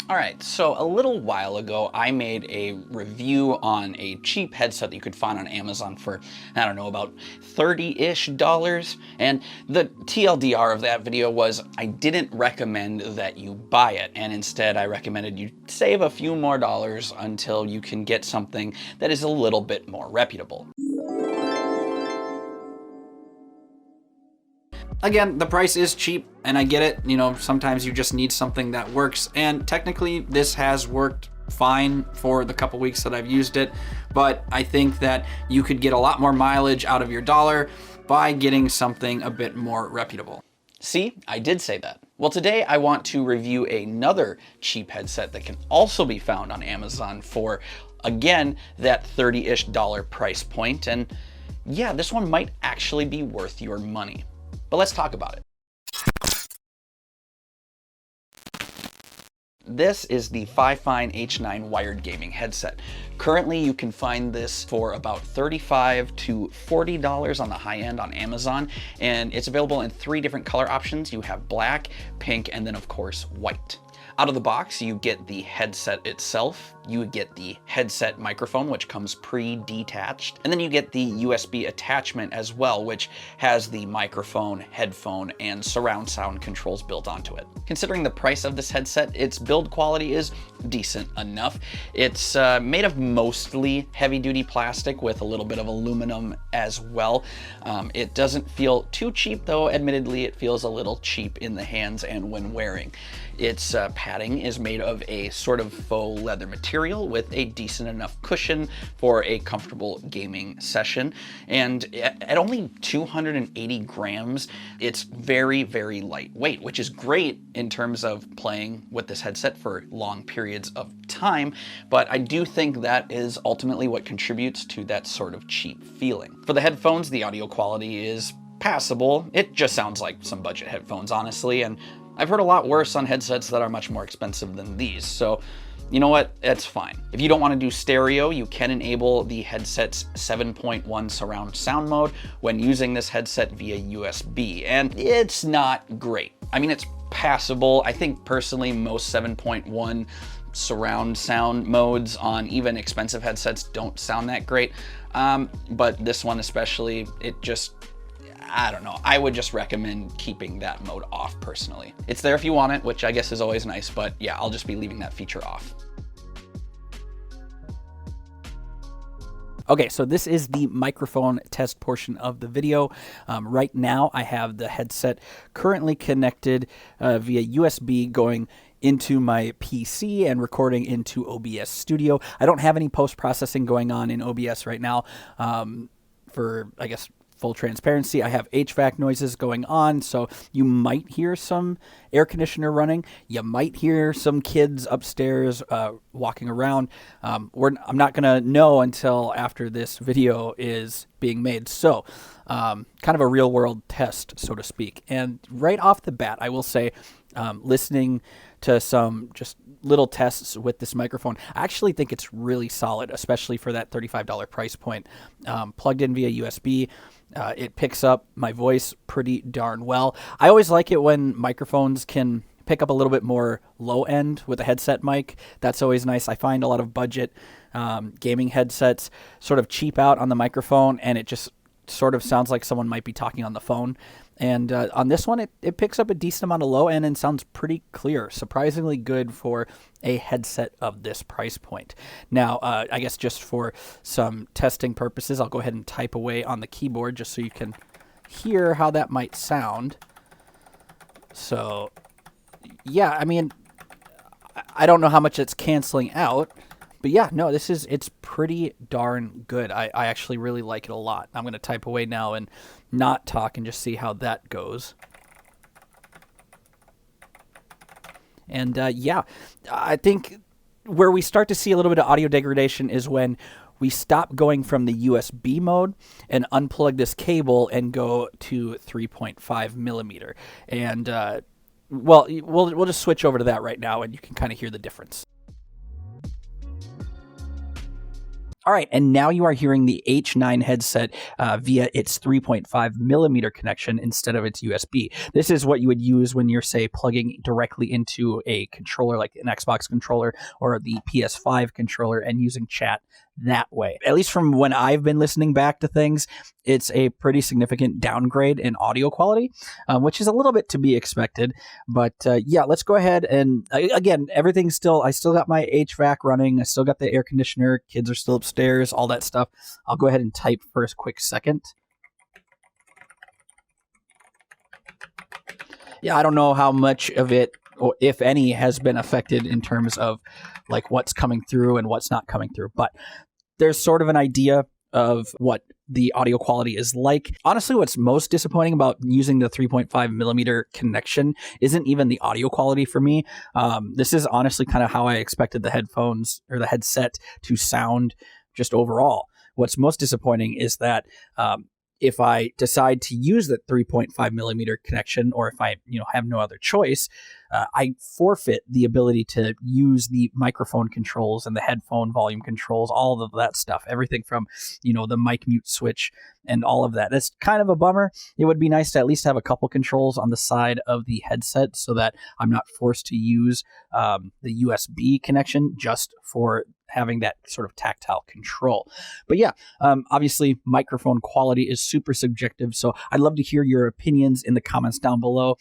All right, so a little while ago, I made a review on a cheap headset that you could find on Amazon for, I don't know, about $30-ish. And the TLDR of that video was I didn't recommend that you buy it, and instead I recommended you save a few more dollars until you can get something that is a little bit more reputable. Again, the price is cheap, and I get it. You know, sometimes you just need something that works, and technically this has worked fine for the couple weeks that I've used it, but I think that you could get a lot more mileage out of your dollar by getting something a bit more reputable. See, I did say that. Well, today I want to review another cheap headset that can also be found on Amazon for, again, that $30-ish price point, and yeah, this one might actually be worth your money. But let's talk about it. This is the FiFine H9 wired gaming headset. Currently, you can find this for about $35 to $40 on the high end on Amazon, and it's available in 3 different color options. You have black, pink, and then of course, white. Out of the box, you get the headset itself, you get the headset microphone, which comes pre-detached, and then you get the USB attachment as well, which has the microphone, headphone, and surround sound controls built onto it. Considering the price of this headset, its build quality is decent enough. It's made of mostly heavy-duty plastic with a little bit of aluminum as well. It doesn't feel too cheap, though admittedly it feels a little cheap in the hands and when wearing. Its padding is made of a sort of faux leather material with a decent enough cushion for a comfortable gaming session. And at only 280 grams, it's very, very lightweight, which is great in terms of playing with this headset for long periods of time. But I do think that is ultimately what contributes to that sort of cheap feeling. For the headphones, the audio quality is passable. It just sounds like some budget headphones, honestly, and I've heard a lot worse on headsets that are much more expensive than these, so you know what, it's fine. If you don't want to do stereo, you can enable the headset's 7.1 surround sound mode when using this headset via USB, and it's not great. I mean, it's passable. I think personally most 7.1 surround sound modes on even expensive headsets don't sound that great, but this one especially, it just, I don't know, I would just recommend keeping that mode off personally. It's there if you want it, which I guess is always nice, but yeah, I'll just be leaving that feature off. Okay, so this is the microphone test portion of the video. Right now I have the headset currently connected via USB going into my PC and recording into OBS Studio. I don't have any post-processing going on in OBS right now for, I guess, full transparency. I have HVAC noises going on, so you might hear some air conditioner running. You might hear some kids upstairs walking around. I'm not going to know until after this video is being made. So kind of a real world test, so to speak. And right off the bat, I will say, listening to some just little tests with this microphone, I actually think it's really solid, especially for that $35 price point. Plugged in via USB, it picks up my voice pretty darn well. I always like it when microphones can pick up a little bit more low end with a headset mic. That's always nice. I find a lot of budget gaming headsets sort of cheap out on the microphone, and it just sort of sounds like someone might be talking on the phone. And on this one, it picks up a decent amount of low end and sounds pretty clear. Surprisingly good for a headset of this price point. Now, I guess just for some testing purposes, I'll go ahead and type away on the keyboard just so you can hear how that might sound. So, yeah, I mean, I don't know how much it's canceling out. But yeah, no, it's pretty darn good. I actually really like it a lot. I'm going to type away now and not talk and just see how that goes. And yeah, I think where we start to see a little bit of audio degradation is when we stop going from the USB mode and unplug this cable and go to 3.5 millimeter. And well, we'll just switch over to that right now and you can kind of hear the difference. All right, and now you are hearing the H9 headset via its 3.5 millimeter connection instead of its USB. This is what you would use when you're, say, plugging directly into a controller like an Xbox controller or the PS5 controller and using chat that way. At least from when I've been listening back to things, it's a pretty significant downgrade in audio quality, which is a little bit to be expected. But yeah, let's go ahead and again, everything's still, I still got my HVAC running. I still got the air conditioner. Kids are still upstairs, all that stuff. I'll go ahead and type for a quick second. Yeah, I don't know how much of it, or if any, has been affected in terms of like what's coming through and what's not coming through. But there's sort of an idea of what the audio quality is like. Honestly, what's most disappointing about using the 3.5 millimeter connection isn't even the audio quality for me. This is honestly kind of how I expected the headphones or the headset to sound just overall. What's most disappointing is that if I decide to use that 3.5 millimeter connection, or if I have no other choice, I forfeit the ability to use the microphone controls and the headphone volume controls, all of that stuff, everything from the mic mute switch and all of that. That's kind of a bummer. It would be nice to at least have a couple controls on the side of the headset so that I'm not forced to use the USB connection just for having that sort of tactile control. But yeah, obviously microphone quality is super subjective, so I'd love to hear your opinions in the comments down below.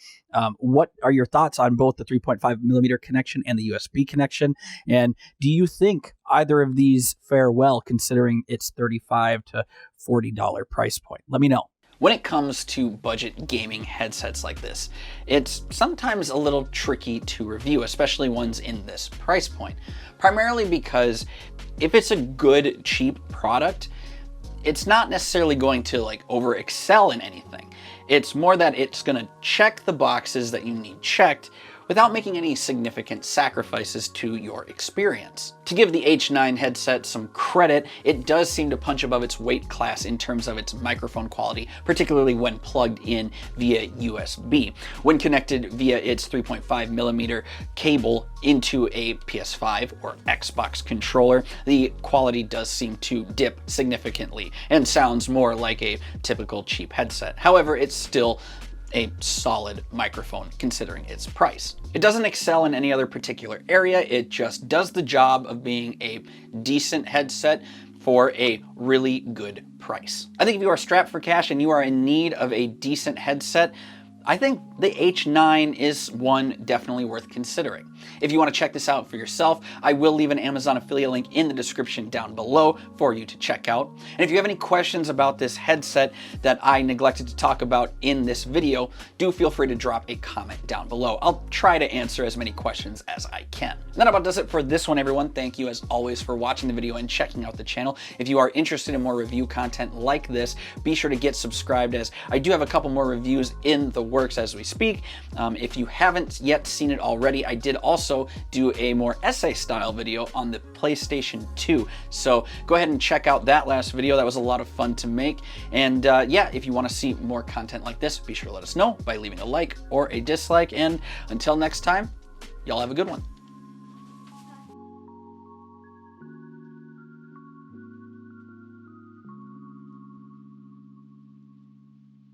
What are your thoughts on both the 3.5 millimeter connection and the USB connection? And do you think either of these fare well considering its $35 to $40 price point? Let me know. When it comes to budget gaming headsets like this, it's sometimes a little tricky to review, especially ones in this price point. Primarily because if it's a good, cheap product, it's not necessarily going to over excel in anything. It's more that it's gonna check the boxes that you need checked without making any significant sacrifices to your experience. To give the H9 headset some credit, it does seem to punch above its weight class in terms of its microphone quality, particularly when plugged in via USB. When connected via its 3.5 millimeter cable into a PS5 or Xbox controller, the quality does seem to dip significantly and sounds more like a typical cheap headset. However, it's still a solid microphone considering its price. It doesn't excel in any other particular area, it just does the job of being a decent headset for a really good price. I think if you are strapped for cash and you are in need of a decent headset, I think the H9 is one definitely worth considering. If you want to check this out for yourself, I will leave an Amazon affiliate link in the description down below for you to check out. And if you have any questions about this headset that I neglected to talk about in this video, do feel free to drop a comment down below. I'll try to answer as many questions as I can. And that about does it for this one, everyone. Thank you as always for watching the video and checking out the channel. If you are interested in more review content like this, be sure to get subscribed, as I do have a couple more reviews in the works as we speak. If you haven't yet seen it already, I did also do a more essay style video on the PlayStation 2. So go ahead and check out that last video. That was a lot of fun to make. And yeah, if you want to see more content like this, be sure to let us know by leaving a like or a dislike. And until next time, y'all have a good one.